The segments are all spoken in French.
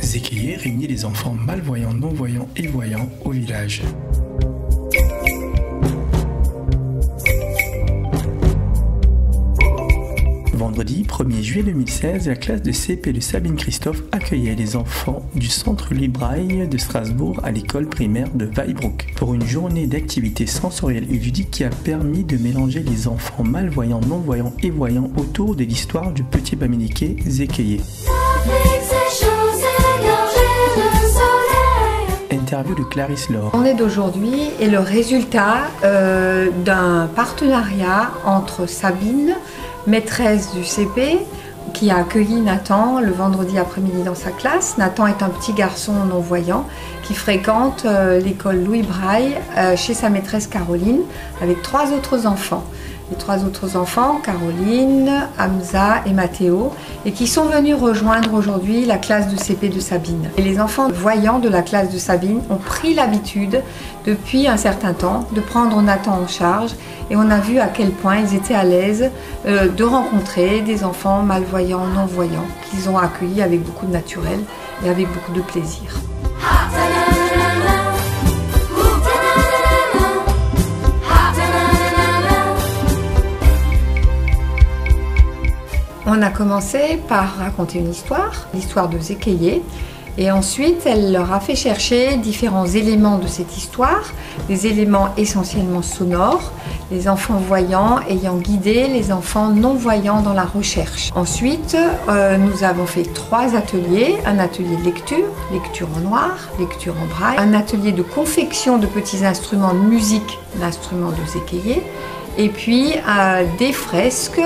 Zekeye réunit les enfants malvoyants, non-voyants et voyants au village. Vendredi 1er juillet 2016, la classe de CP de Sabine Christophe accueillait les enfants du centre Louis Braille de Strasbourg à l'école primaire de Weilbruck pour une journée d'activités sensorielles et ludiques qui a permis de mélanger les enfants malvoyants, non-voyants et voyants autour de l'histoire du petit Bamileke Zekeye. Interview de Clarisse Laure. La journée d'aujourd'hui est le résultat d'un partenariat entre Sabine, maîtresse du CP, qui a accueilli Nathan le vendredi après-midi dans sa classe. Nathan est un petit garçon non-voyant qui fréquente l'école Louis Braille chez sa maîtresse Caroline avec 3 autres enfants. Les 3 autres enfants, Caroline, Hamza et Mathéo, et qui sont venus rejoindre aujourd'hui la classe de CP de Sabine. Et les enfants voyants de la classe de Sabine ont pris l'habitude depuis un certain temps de prendre Nathan en charge, et on a vu à quel point ils étaient à l'aise de rencontrer des enfants malvoyants, non-voyants, qu'ils ont accueillis avec beaucoup de naturel et avec beaucoup de plaisir. On a commencé par raconter une histoire, l'histoire de Zekeye, et ensuite elle leur a fait chercher différents éléments de cette histoire, des éléments essentiellement sonores, les enfants voyants ayant guidé les enfants non-voyants dans la recherche. Ensuite, nous avons fait 3 ateliers, un atelier de lecture, lecture en noir, lecture en braille, un atelier de confection de petits instruments de musique, l'instrument de Zekeye, et puis des fresques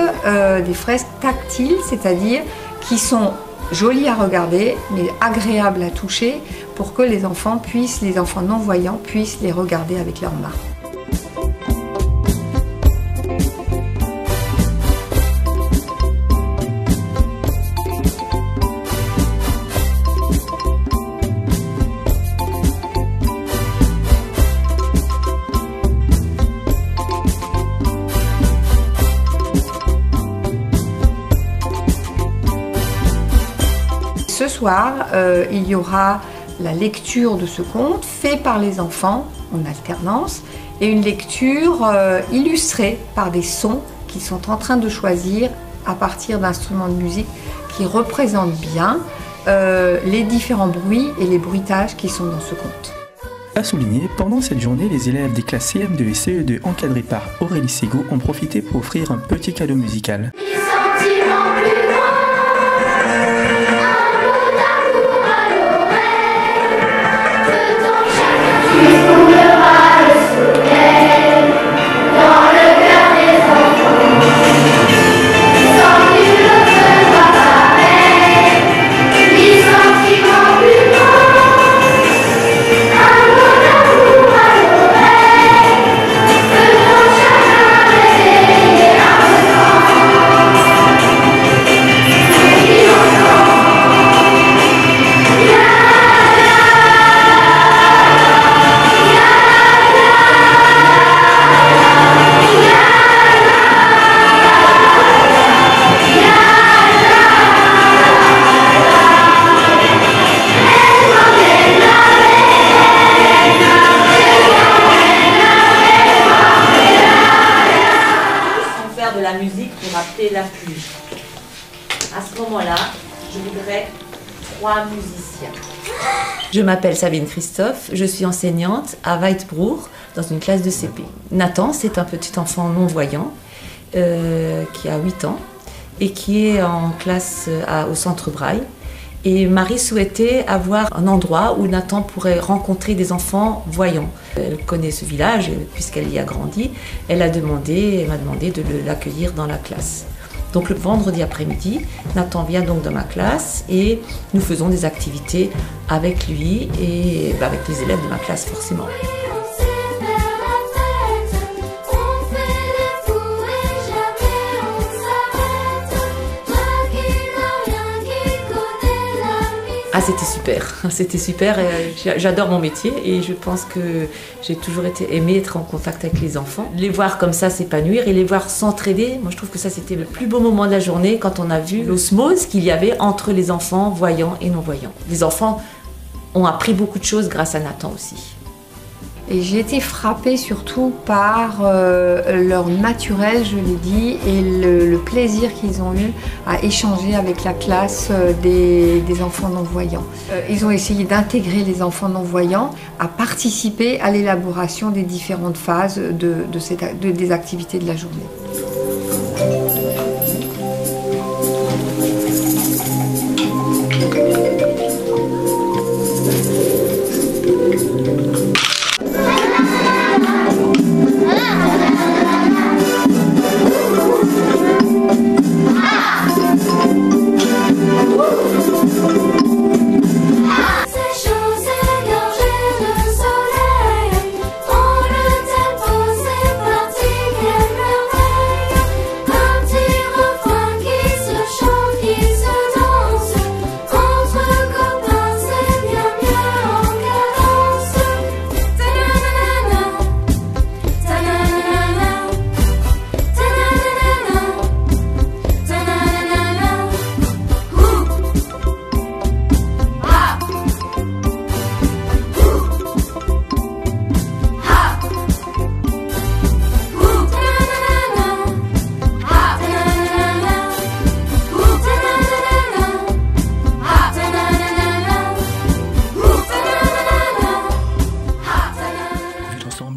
tactiles, c'est-à-dire qui sont jolies à regarder, mais agréables à toucher, pour que les enfants non-voyants puissent les regarder avec leurs mains. Ce soir, il y aura la lecture de ce conte fait par les enfants en alternance et une lecture illustrée par des sons qu'ils sont en train de choisir à partir d'instruments de musique qui représentent bien les différents bruits et les bruitages qui sont dans ce conte. À souligner, pendant cette journée, les élèves des classes CM2 et CE2 encadrés par Aurélie Ségaud ont profité pour offrir un petit cadeau musical. De la musique pour appeler la pluie. À ce moment-là, je voudrais 3 musiciens. Je m'appelle Sabine Christophe, je suis enseignante à Weilbruck dans une classe de CP. Nathan, c'est un petit enfant non-voyant qui a 8 ans et qui est en classe au centre Braille. Et Marie souhaitait avoir un endroit où Nathan pourrait rencontrer des enfants voyants. Elle connaît ce village puisqu'elle y a grandi. Elle m'a demandé de l'accueillir dans la classe. Donc le vendredi après-midi, Nathan vient donc dans ma classe et nous faisons des activités avec lui et avec les élèves de ma classe forcément. Ah, c'était super, c'était super. J'adore mon métier et je pense que j'ai toujours aimé être en contact avec les enfants. Les voir comme ça s'épanouir et les voir s'entraider, moi je trouve que ça c'était le plus beau moment de la journée quand on a vu l'osmose qu'il y avait entre les enfants voyants et non-voyants. Les enfants ont appris beaucoup de choses grâce à Nathan aussi. Et j'ai été frappée surtout par leur naturel, je l'ai dit, et le plaisir qu'ils ont eu à échanger avec la classe des enfants non-voyants. Ils ont essayé d'intégrer les enfants non-voyants à participer à l'élaboration des différentes phases des activités de la journée.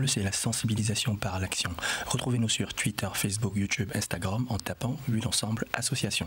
C'est la sensibilisation par l'action. Retrouvez-nous sur Twitter, Facebook, YouTube, Instagram en tapant Vue d'ensemble association.